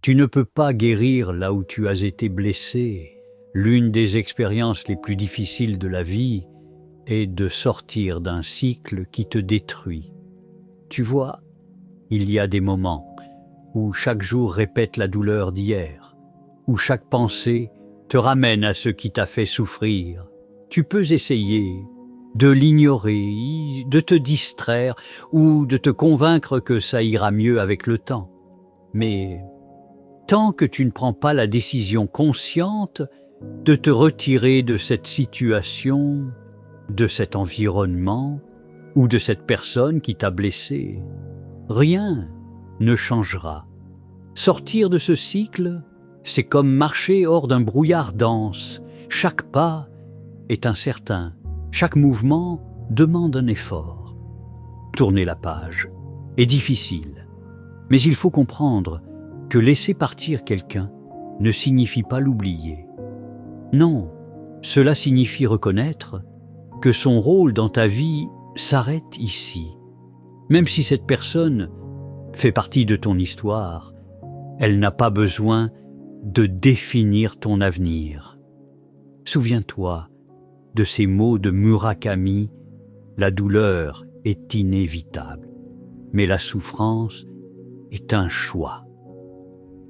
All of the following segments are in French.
Tu ne peux pas guérir là où tu as été blessé. L'une des expériences les plus difficiles de la vie est de sortir d'un cycle qui te détruit. Tu vois, il y a des moments où chaque jour répète la douleur d'hier, où chaque pensée te ramène à ce qui t'a fait souffrir. Tu peux essayer de l'ignorer, de te distraire ou de te convaincre que ça ira mieux avec le temps. Mais tant que tu ne prends pas la décision consciente de te retirer de cette situation, de cet environnement ou de cette personne qui t'a blessé, rien ne changera. Sortir de ce cycle, c'est comme marcher hors d'un brouillard dense. Chaque pas est incertain, chaque mouvement demande un effort. Tourner la page est difficile, mais il faut comprendre que laisser partir quelqu'un ne signifie pas l'oublier. Non, cela signifie reconnaître que son rôle dans ta vie s'arrête ici. Même si cette personne fait partie de ton histoire, elle n'a pas besoin de définir ton avenir. Souviens-toi de ces mots de Murakami, « La douleur est inévitable, mais la souffrance est un choix. »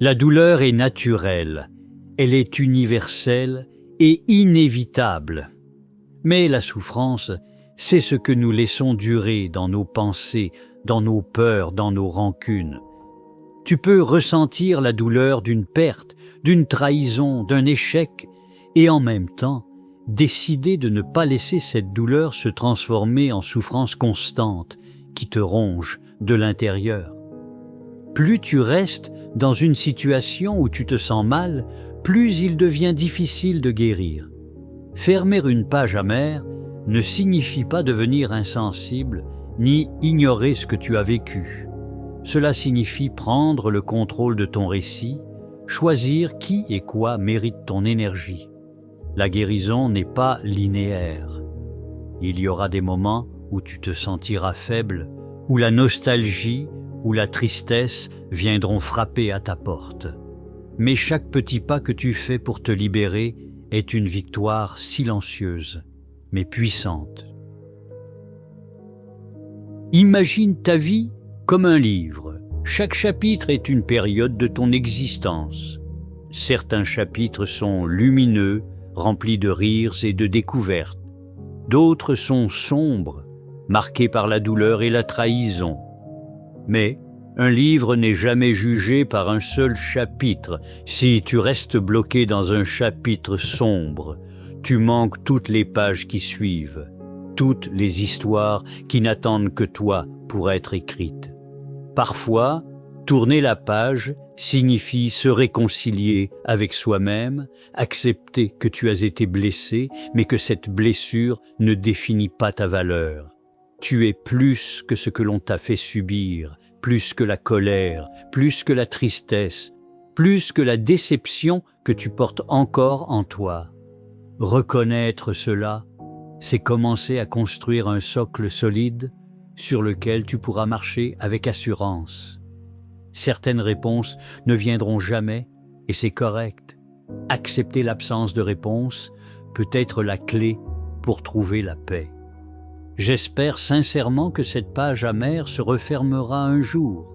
La douleur est naturelle, elle est universelle et inévitable. Mais la souffrance, c'est ce que nous laissons durer dans nos pensées, dans nos peurs, dans nos rancunes. Tu peux ressentir la douleur d'une perte, d'une trahison, d'un échec, et en même temps, décider de ne pas laisser cette douleur se transformer en souffrance constante qui te ronge de l'intérieur. Plus tu restes dans une situation où tu te sens mal, plus il devient difficile de guérir. Fermer une page amère ne signifie pas devenir insensible ni ignorer ce que tu as vécu. Cela signifie prendre le contrôle de ton récit, choisir qui et quoi mérite ton énergie. La guérison n'est pas linéaire. Il y aura des moments où tu te sentiras faible, où la nostalgie ou la tristesse viendront frapper à ta porte. Mais chaque petit pas que tu fais pour te libérer est une victoire silencieuse, mais puissante. Imagine ta vie comme un livre. Chaque chapitre est une période de ton existence. Certains chapitres sont lumineux, remplis de rires et de découvertes. D'autres sont sombres, marqués par la douleur et la trahison. Mais un livre n'est jamais jugé par un seul chapitre. Si tu restes bloqué dans un chapitre sombre, tu manques toutes les pages qui suivent, toutes les histoires qui n'attendent que toi pour être écrites. Parfois, tourner la page signifie se réconcilier avec soi-même, accepter que tu as été blessé, mais que cette blessure ne définit pas ta valeur. Tu es plus que ce que l'on t'a fait subir, plus que la colère, plus que la tristesse, plus que la déception que tu portes encore en toi. Reconnaître cela, c'est commencer à construire un socle solide sur lequel tu pourras marcher avec assurance. Certaines réponses ne viendront jamais et c'est correct. Accepter l'absence de réponse peut être la clé pour trouver la paix. J'espère sincèrement que cette page amère se refermera un jour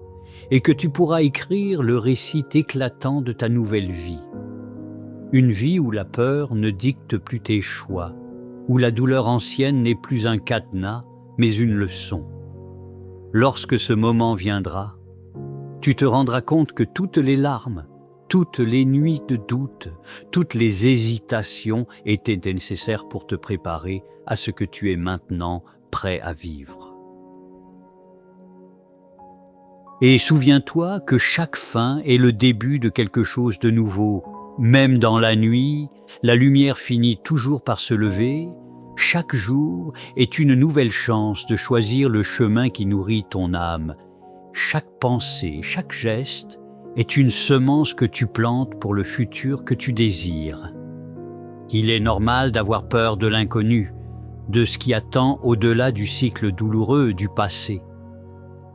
et que tu pourras écrire le récit éclatant de ta nouvelle vie. Une vie où la peur ne dicte plus tes choix, où la douleur ancienne n'est plus un cadenas, mais une leçon. Lorsque ce moment viendra, tu te rendras compte que toutes les larmes, toutes les nuits de doute, toutes les hésitations étaient nécessaires pour te préparer à ce que tu es maintenant prêt à vivre. Et souviens-toi que chaque fin est le début de quelque chose de nouveau. Même dans la nuit, la lumière finit toujours par se lever. Chaque jour est une nouvelle chance de choisir le chemin qui nourrit ton âme. Chaque pensée, chaque geste est une semence que tu plantes pour le futur que tu désires. Il est normal d'avoir peur de l'inconnu, de ce qui attend au-delà du cycle douloureux du passé.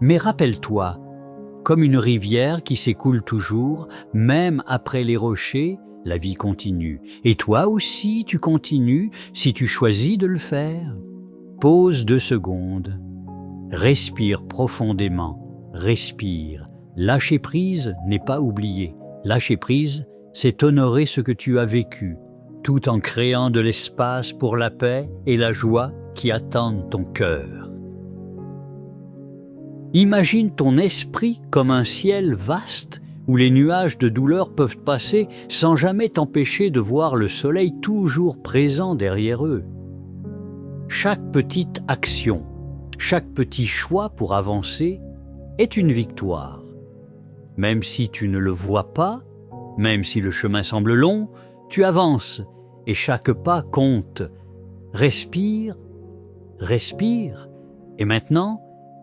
Mais rappelle-toi Comme une rivière qui s'écoule toujours, même après les rochers, la vie continue. Et toi aussi, tu continues si tu choisis de le faire. Pause 2 secondes. Respire profondément. Respire. Lâcher prise n'est pas oublier. Lâcher prise, c'est honorer ce que tu as vécu, tout en créant de l'espace pour la paix et la joie qui attendent ton cœur. Imagine ton esprit comme un ciel vaste où les nuages de douleur peuvent passer sans jamais t'empêcher de voir le soleil toujours présent derrière eux. Chaque petite action, chaque petit choix pour avancer est une victoire. Même si tu ne le vois pas, même si le chemin semble long, tu avances et chaque pas compte. Respire, respire, et maintenant,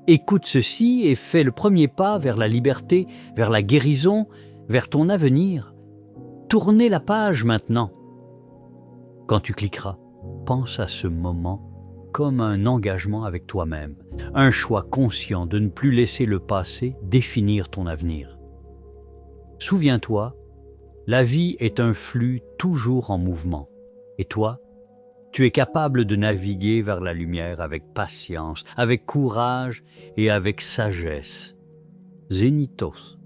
écoute ceci et fais le premier pas vers la liberté, vers la guérison, vers ton avenir. Tournez la page maintenant. Quand tu cliqueras, pense à ce moment comme un engagement avec toi-même, un choix conscient de ne plus laisser le passé définir ton avenir. Souviens-toi, la vie est un flux toujours en mouvement. Et toi, tu es capable de naviguer vers la lumière avec patience, avec courage et avec sagesse. Zénitos.